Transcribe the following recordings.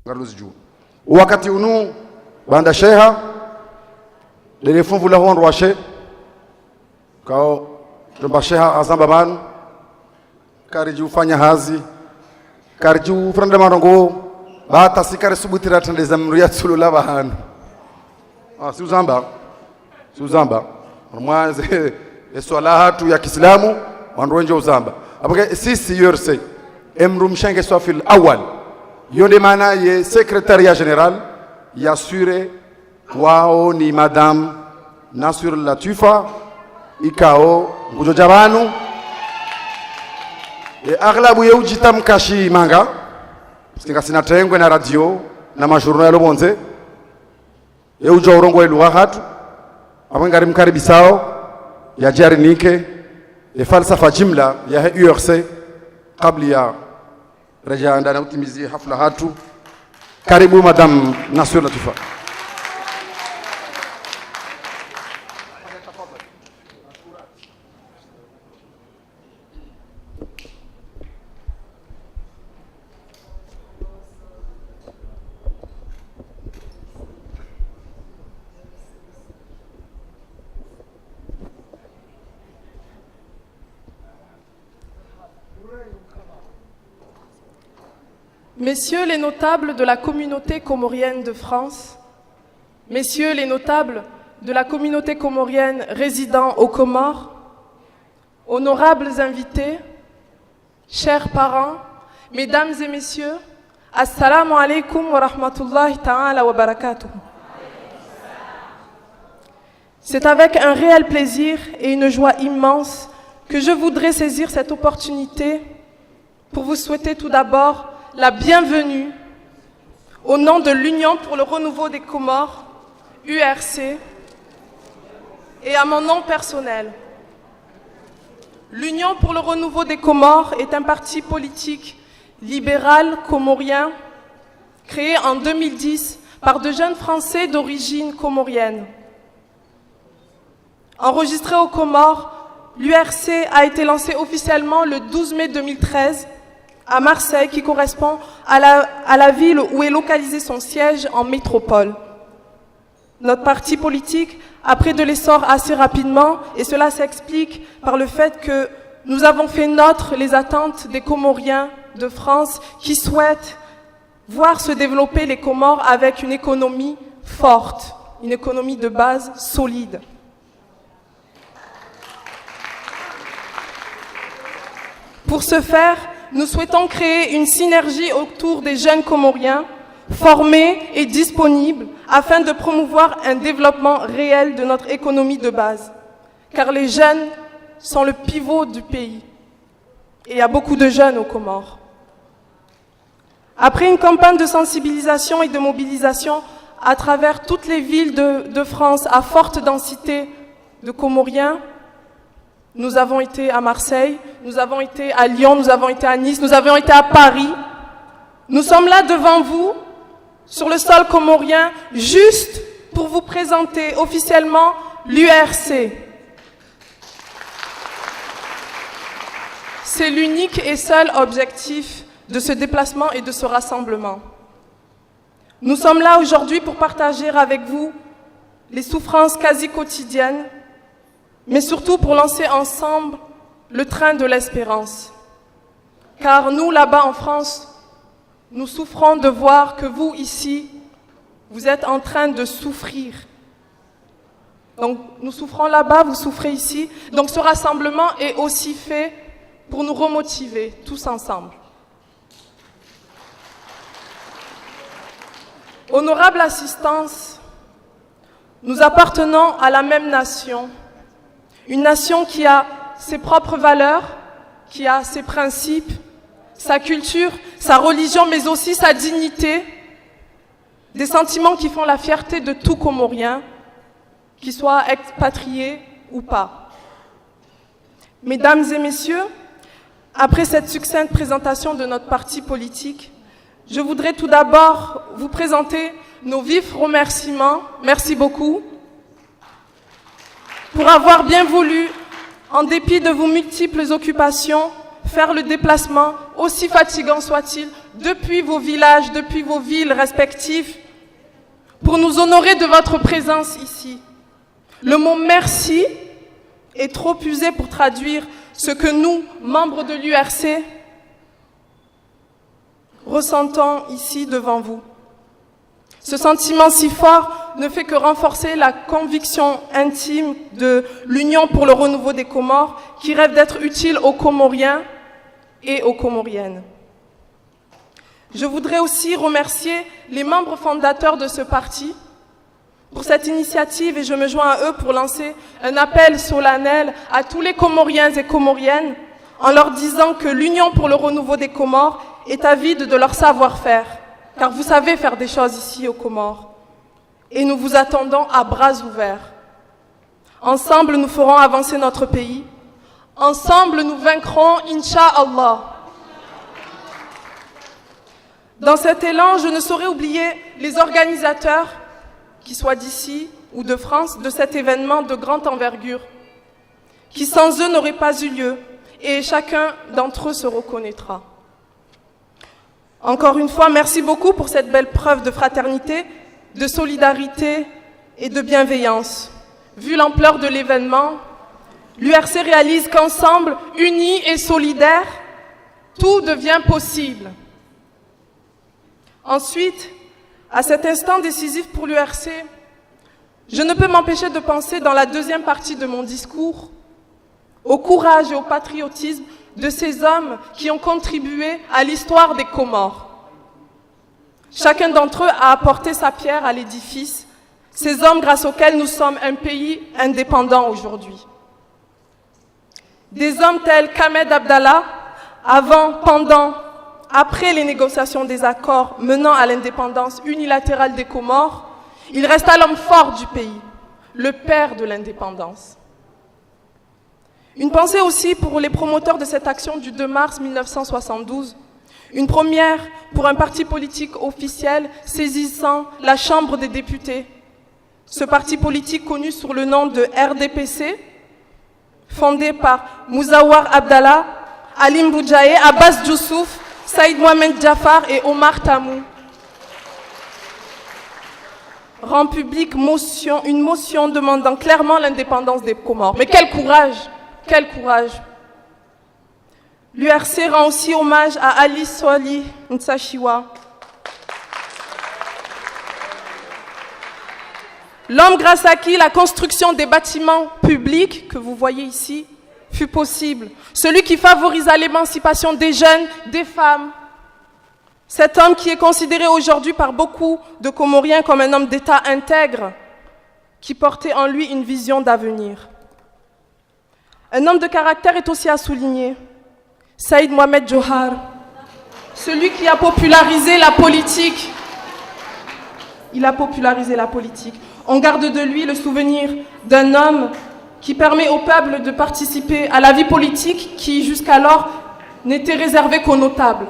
Carlos Juu. Wakati unu banda sheha lelefun vula hon roche kao tumba sheha azamba manu kariji ufanya hazi kariji ufranda marongo bata sikare subutira tandeza mruya tsulula bahanu si uzamba mwanze swala hatu ya Kiislamu wanronje uzamba apake sisi yorse emru mshenge swafil awal yonde maana ye secrétariat général yasure wao ni madame Nasir Latifa ikao ngujoja banu aglabu ye ujitamkashi manga singa sinatengwe na radio na majournal bonze ye ujo urongo lugha hatu abangari mkaribisao ya jari nike falsafa jimla ya URC kabla ya rejea ndani utimizi hafla hatu. Karibu madame Nasir Latifa. Messieurs les notables de la communauté comorienne de France, messieurs les notables de la communauté comorienne résidant aux Comores, honorables invités, chers parents, mesdames et messieurs, assalamu alaikum wa rahmatullahi ta'ala wa barakatuh. C'est avec un réel plaisir et une joie immense que je voudrais saisir cette opportunité pour vous souhaiter tout d'abord la bienvenue au nom de l'Union pour le renouveau des Comores, URC, et à mon nom personnel. L'Union pour le renouveau des Comores est un parti politique libéral comorien créé en 2010 par de jeunes Français d'origine comorienne. Enregistré aux Comores, l'URC a été lancé officiellement le 12 mai 2013 à Marseille, qui correspond à la ville où est localisé son siège en métropole. Notre parti politique a pris de l'essor assez rapidement et cela s'explique par le fait que nous avons fait nôtre les attentes des Comoriens de France qui souhaitent voir se développer les Comores avec une économie forte, une économie de base solide. Pour ce faire, nous souhaitons créer une synergie autour des jeunes Comoriens, formés et disponibles, afin de promouvoir un développement réel de notre économie de base. Car les jeunes sont le pivot du pays. Et il y a beaucoup de jeunes aux Comores. Après une campagne de sensibilisation et de mobilisation à travers toutes les villes de France à forte densité de Comoriens, nous avons été à Marseille, nous avons été à Lyon, nous avons été à Nice, nous avons été à Paris. Nous sommes là devant vous, sur le sol comorien, juste pour vous présenter officiellement l'URC. C'est l'unique et seul objectif de ce déplacement et de ce rassemblement. Nous sommes là aujourd'hui pour partager avec vous les souffrances quasi quotidiennes, mais surtout pour lancer ensemble le train de l'espérance. Car nous, là-bas en France, nous souffrons de voir que vous, ici, vous êtes en train de souffrir. Donc, nous souffrons là-bas, vous souffrez ici. Donc, ce rassemblement est aussi fait pour nous remotiver, tous ensemble. Honorable assistance, nous appartenons à la même nation. Une nation qui a ses propres valeurs, qui a ses principes, sa culture, sa religion, mais aussi sa dignité. Des sentiments qui font la fierté de tout Comorien, qu'il soit expatrié ou pas. Mesdames et messieurs, après cette succincte présentation de notre parti politique, je voudrais tout d'abord vous présenter nos vifs remerciements. Merci beaucoup pour avoir bien voulu, en dépit de vos multiples occupations, faire le déplacement, aussi fatigant soit-il, depuis vos villages, depuis vos villes respectives, pour nous honorer de votre présence ici. Le mot merci est trop usé pour traduire ce que nous, membres de l'URC, ressentons ici devant vous. Ce sentiment si fort ne fait que renforcer la conviction intime de l'Union pour le renouveau des Comores qui rêve d'être utile aux Comoriens et aux Comoriennes. Je voudrais aussi remercier les membres fondateurs de ce parti pour cette initiative et je me joins à eux pour lancer un appel solennel à tous les Comoriens et Comoriennes en leur disant que l'Union pour le renouveau des Comores est avide de leur savoir-faire, car vous savez faire des choses ici aux Comores. Et nous vous attendons à bras ouverts. Ensemble, nous ferons avancer notre pays. Ensemble, nous vaincrons, Inch'Allah. Dans cet élan, je ne saurais oublier les organisateurs, qu'ils soient d'ici ou de France, de cet événement de grande envergure, qui sans eux n'aurait pas eu lieu, et chacun d'entre eux se reconnaîtra. Encore une fois, merci beaucoup pour cette belle preuve de fraternité, de solidarité et de bienveillance. Vu l'ampleur de l'événement, l'URC réalise qu'ensemble, unis et solidaires, tout devient possible. Ensuite, à cet instant décisif pour l'URC, je ne peux m'empêcher de penser dans la deuxième partie de mon discours au courage et au patriotisme de ces hommes qui ont contribué à l'histoire des Comores. Chacun d'entre eux a apporté sa pierre à l'édifice, ces hommes grâce auxquels nous sommes un pays indépendant aujourd'hui. Des hommes tels qu'Ahmed Abdallah, avant, pendant, après les négociations des accords menant à l'indépendance unilatérale des Comores, il resta l'homme fort du pays, le père de l'indépendance. Une pensée aussi pour les promoteurs de cette action du 2 mars 1972, une première pour un parti politique officiel saisissant la Chambre des députés. Ce parti politique connu sous le nom de RDPC, fondé par Mouzawar Abdallah, Alim Boudjaé, Abbas Djoussouf, Saïd Mohamed Jafar et Omar Tamou. Rend publique une motion demandant clairement l'indépendance des Comores. Mais quel courage! Quel courage! L'URC rend aussi hommage à Ali Swali Ntsachiwa, l'homme grâce à qui la construction des bâtiments publics que vous voyez ici fut possible, celui qui favorisa l'émancipation des jeunes, des femmes. Cet homme qui est considéré aujourd'hui par beaucoup de Comoriens comme un homme d'État intègre, qui portait en lui une vision d'avenir. Un homme de caractère est aussi à souligner, Saïd Mohamed Johar, celui qui a popularisé la politique. Il a popularisé la politique. On garde de lui le souvenir d'un homme qui permet au peuple de participer à la vie politique qui, jusqu'alors, n'était réservée qu'aux notables.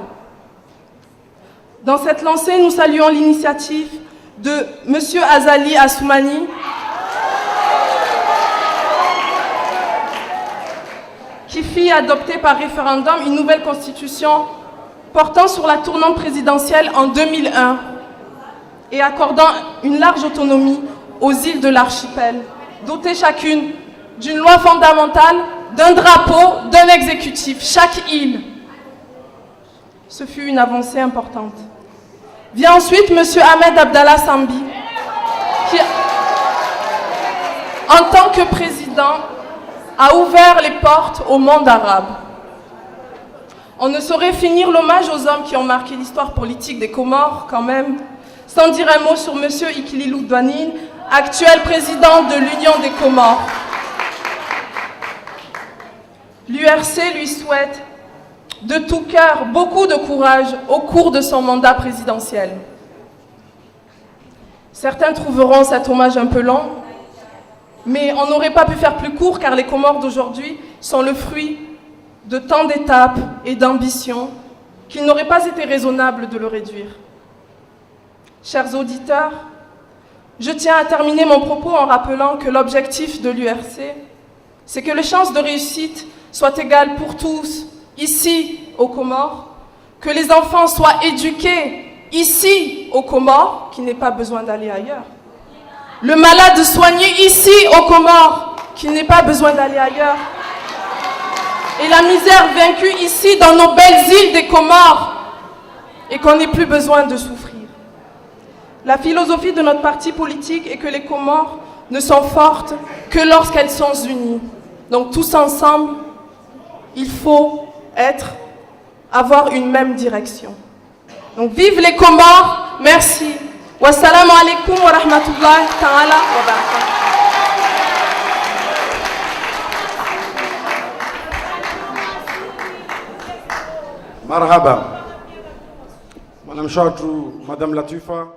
Dans cette lancée, nous saluons l'initiative de M. Azali Assoumani, qui fit adopter par référendum une nouvelle constitution portant sur la tournante présidentielle en 2001 et accordant une large autonomie aux îles de l'archipel, dotées chacune d'une loi fondamentale, d'un drapeau, d'un exécutif, chaque île. Ce fut une avancée importante. Vient ensuite M. Ahmed Abdallah Sambi, qui, en tant que président, a ouvert les portes au monde arabe. On ne saurait finir l'hommage aux hommes qui ont marqué l'histoire politique des Comores, quand même, sans dire un mot sur M. Ikililou Douanine, actuel président de l'Union des Comores. L'URC lui souhaite de tout cœur beaucoup de courage au cours de son mandat présidentiel. Certains trouveront cet hommage un peu long, mais on n'aurait pas pu faire plus court car les Comores d'aujourd'hui sont le fruit de tant d'étapes et d'ambitions qu'il n'aurait pas été raisonnable de le réduire. Chers auditeurs, je tiens à terminer mon propos en rappelant que l'objectif de l'URC, c'est que les chances de réussite soient égales pour tous, ici aux Comores, que les enfants soient éduqués ici aux Comores, qu'il n'ait pas besoin d'aller ailleurs. Le malade soigné ici aux Comores, qu'il n'ait pas besoin d'aller ailleurs. Et la misère vaincue ici dans nos belles îles des Comores, et qu'on n'ait plus besoin de souffrir. La philosophie de notre parti politique est que les Comores ne sont fortes que lorsqu'elles sont unies. Donc tous ensemble, il faut avoir une même direction. Donc vive les Comores, merci. Wassalamu alaikum wa rahmatullahi ta'ala wa barakatuh. Marhaba. Madame Chouatou, Madame Latifa.